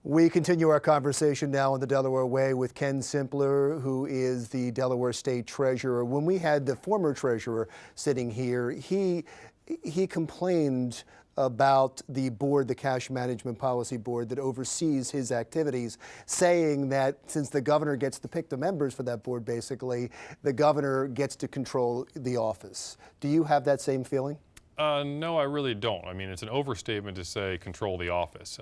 We continue our conversation now on the Delaware Way with Ken Simpler, who is the Delaware State Treasurer. When we had the former treasurer sitting here, he complained about the board, the Cash Management Policy Board that oversees his activities, saying that since the governor gets to pick the members for that board, basically, the governor gets to control the office. Do you have that same feeling? No, I really don't. I mean, it's an overstatement to say control the office.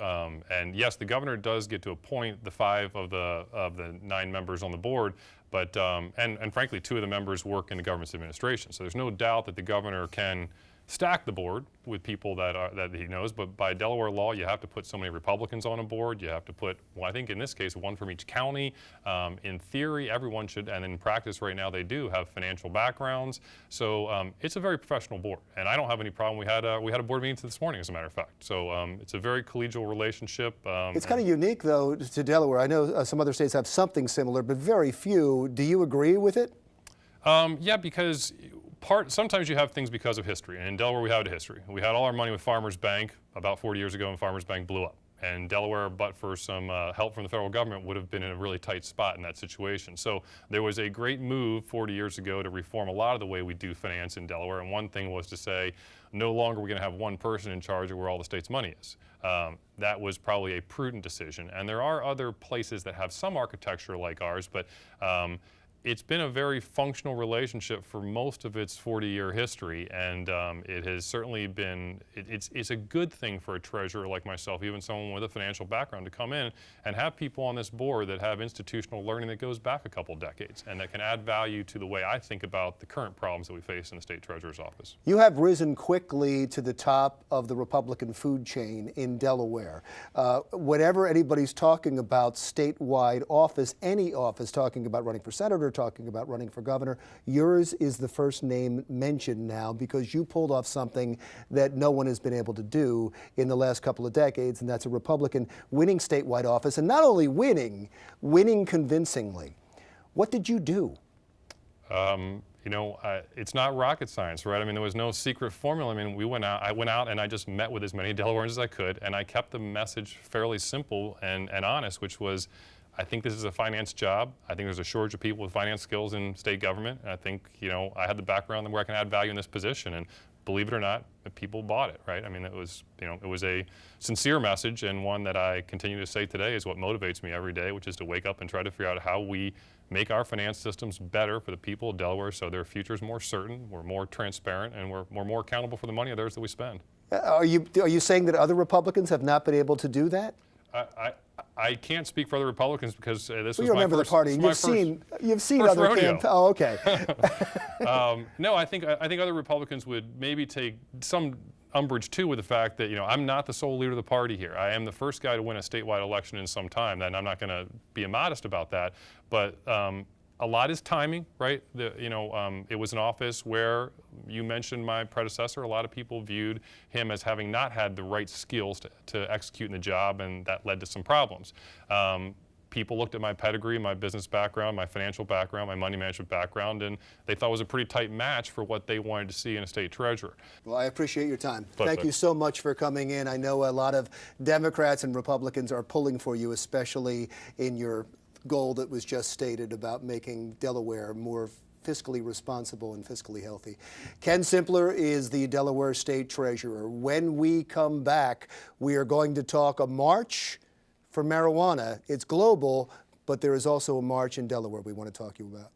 And yes, the governor does get to appoint the 5 of the 9 members on the board, but and frankly, 2 of the members work in the government's administration. So there's no doubt that the governor can stack the board with people that he knows, but by Delaware law, you have to put so many Republicans on a board. You have to put, well, I think in this case, 1 from each county. In theory, everyone should, and in practice right now, they do have financial backgrounds. So it's a very professional board, and I don't have any problem. We had a board meeting this morning, as a matter of fact. So it's a very collegial relationship. It's kind of unique, though, to Delaware. I know some other states have something similar, but very few. Do you agree with it? Yeah, because sometimes you have things because of history, and in Delaware we have a history. We had all our money with Farmers Bank about 40 years ago, and Farmers Bank blew up. And Delaware, but for some help from the federal government, would have been in a really tight spot in that situation. So there was a great move 40 years ago to reform a lot of the way we do finance in Delaware, and one thing was to say, no longer are we going to have one person in charge of where all the state's money is. That was probably a prudent decision. And there are other places that have some architecture like ours, but it's been a very functional relationship for most of its 40-year history, and it has certainly been, it's a good thing for a treasurer like myself, even someone with a financial background, to come in and have people on this board that have institutional learning that goes back a couple decades and that can add value to the way I think about the current problems that we face in the state treasurer's office. You have risen quickly to the top of the Republican food chain in Delaware. Whenever anybody's talking about statewide office, any office, talking about running for senator, talking about running for governor, yours is the first name mentioned now because you pulled off something that no one has been able to do in the last couple of decades, and that's a Republican winning statewide office, and not only winning convincingly. What did you do? You know, it's not rocket science, right? I mean, there was no secret formula. I mean, I went out and I just met with as many Delawareans as I could, and I kept the message fairly simple and honest, which was, I think this is a finance job. I think there's a shortage of people with finance skills in state government. And I think, you know, I had the background where I can add value in this position. And believe it or not, people bought it, right? I mean, it was, you know, it was a sincere message, and one that I continue to say today is what motivates me every day, which is to wake up and try to figure out how we make our finance systems better for the people of Delaware so their future is more certain, we're more transparent, and we're more accountable for the money of theirs that we spend. Are you saying that other Republicans have not been able to do that? I can't speak for other Republicans because this was you remember my first, the party. You've seen other campaigns. Oh, okay. No, I think other Republicans would maybe take some umbrage too with the fact that, you know, I'm not the sole leader of the party here. I am the first guy to win a statewide election in some time, and I'm not going to be immodest about that. But a lot is timing, right? It was an office where, you mentioned my predecessor, a lot of people viewed him as having not had the right skills to execute in the job, and that led to some problems. People looked at my pedigree, my business background, my financial background, my money management background, and they thought it was a pretty tight match for what they wanted to see in a state treasurer. Well, I appreciate your time. Thank you so much for coming in. I know a lot of Democrats and Republicans are pulling for you, especially in your goal that was just stated about making Delaware more fiscally responsible and fiscally healthy. Ken Simpler is the Delaware State Treasurer. When we come back, we are going to talk a march for marijuana. It's global, but there is also a march in Delaware we want to talk to you about.